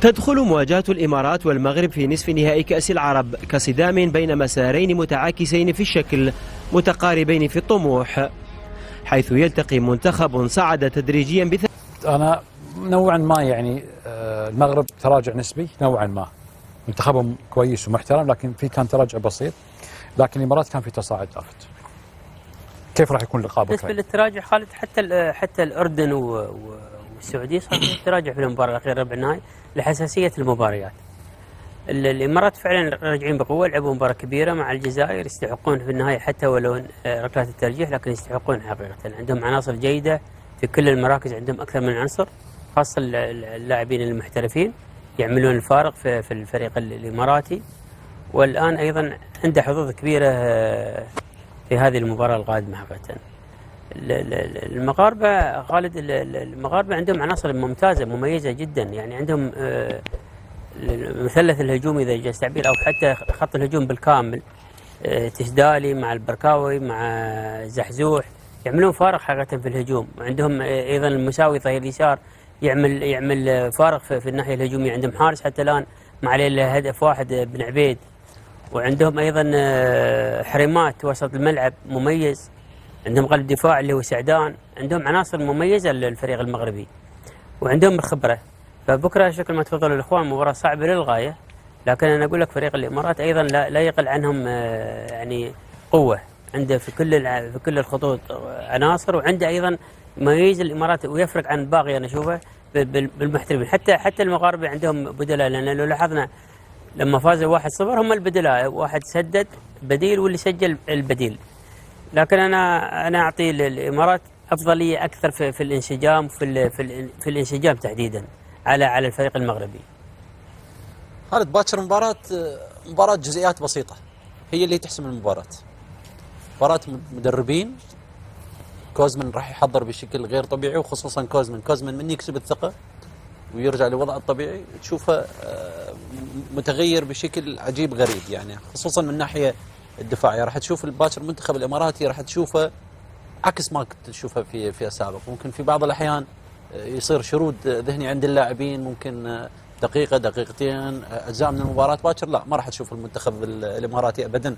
تدخل مواجهة الإمارات والمغرب في نصف نهائي كأس العرب كصدام بين مسارين متعاكسين في الشكل متقاربين في الطموح، حيث يلتقي منتخب صعد تدريجيا أنا نوعا ما يعني المغرب تراجع نسبي نوعا ما، منتخبهم كويس ومحترم لكن كان تراجع بسيط، لكن الإمارات كان في تصاعد لافت. كيف راح يكون اللقاء بكره؟ بالنسبة للتراجع خالد حتى الأردن والسعودية صار في تراجع في المباراة الأخيرة ربع النهائي لحساسية المباريات. الإمارات فعلا راجعين بقوة، لعبوا مباراة كبيرة مع الجزائر، يستحقون في النهاية حتى ولو ركلات الترجيح، لكن يستحقون حقيقة. عندهم عناصر جيدة في كل المراكز، عندهم أكثر من عنصر، خاصة اللاعبين المحترفين يعملون الفارق في الفريق الإماراتي، والآن أيضا عنده حظوظ كبيرة في هذه المباراة القادمة حقيقة. المغاربة خالد، المغاربة عندهم عناصر ممتازة مميزة جدا، يعني عندهم المثلث الهجومي إذا جاز التعبير، أو حتى خط الهجوم بالكامل، تسدالي مع البركاوي مع زحزوح يعملون فارق حقيقة في الهجوم. وعندهم أيضا المساوي ظهير اليسار يعمل فارق في الناحية الهجومية. عندهم حارس حتى الآن ما عليه إلا هدف واحد بن عبيد، وعندهم أيضا حريمات وسط الملعب مميز، عندهم قلب دفاع اللي هو سعدان، عندهم عناصر مميزة للفريق المغربي وعندهم الخبرة. فبكرة شكل ما تفضلوا الإخوان مباراة صعبة للغاية، لكن أنا أقول لك فريق الإمارات أيضا لا يقل عنهم يعني قوة، عنده في كل الخطوط عناصر، وعنده أيضا مميز الإمارات ويفرق عن باقي أنا أشوفه بالمحترفين. حتى المغاربة عندهم بدلاء، لأن لو لاحظنا لما فازوا 1-0 هم البدلاء، واحد سدد بديل واللي سجل البديل. لكن أنا أعطي الإمارات أفضلية أكثر في الانسجام، في الانسجام تحديدا على الفريق المغربي. خالد، باكر مباراة جزئيات بسيطة هي اللي تحسم المباراة. مباراة مدربين، كوزمن راح يحضر بشكل غير طبيعي، وخصوصا كوزمن من يكسب الثقة ويرجع لوضعه الطبيعي تشوفه متغير بشكل عجيب غريب، يعني خصوصا من الناحية الدفاعية. راح تشوف الباكر المنتخب الإماراتي راح تشوفه عكس ما كنت تشوفه في السابق. ممكن في بعض الأحيان يصير شرود ذهني عند اللاعبين، ممكن دقيقة دقيقتين أجزاء من المباراة. باكر لا، ما راح تشوف المنتخب الإماراتي أبدا،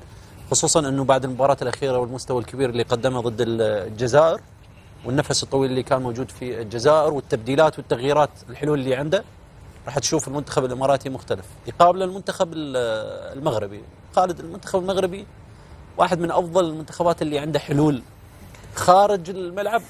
خصوصا أنه بعد المباراة الأخيرة والمستوى الكبير اللي قدمه ضد الجزائر والنفس الطويل اللي كان موجود في الجزائر والتبديلات والتغييرات الحلول اللي عنده، راح تشوف المنتخب الإماراتي مختلف يقابل المنتخب المغربي. خالد، المنتخب المغربي واحد من أفضل المنتخبات اللي عنده حلول خارج الملعب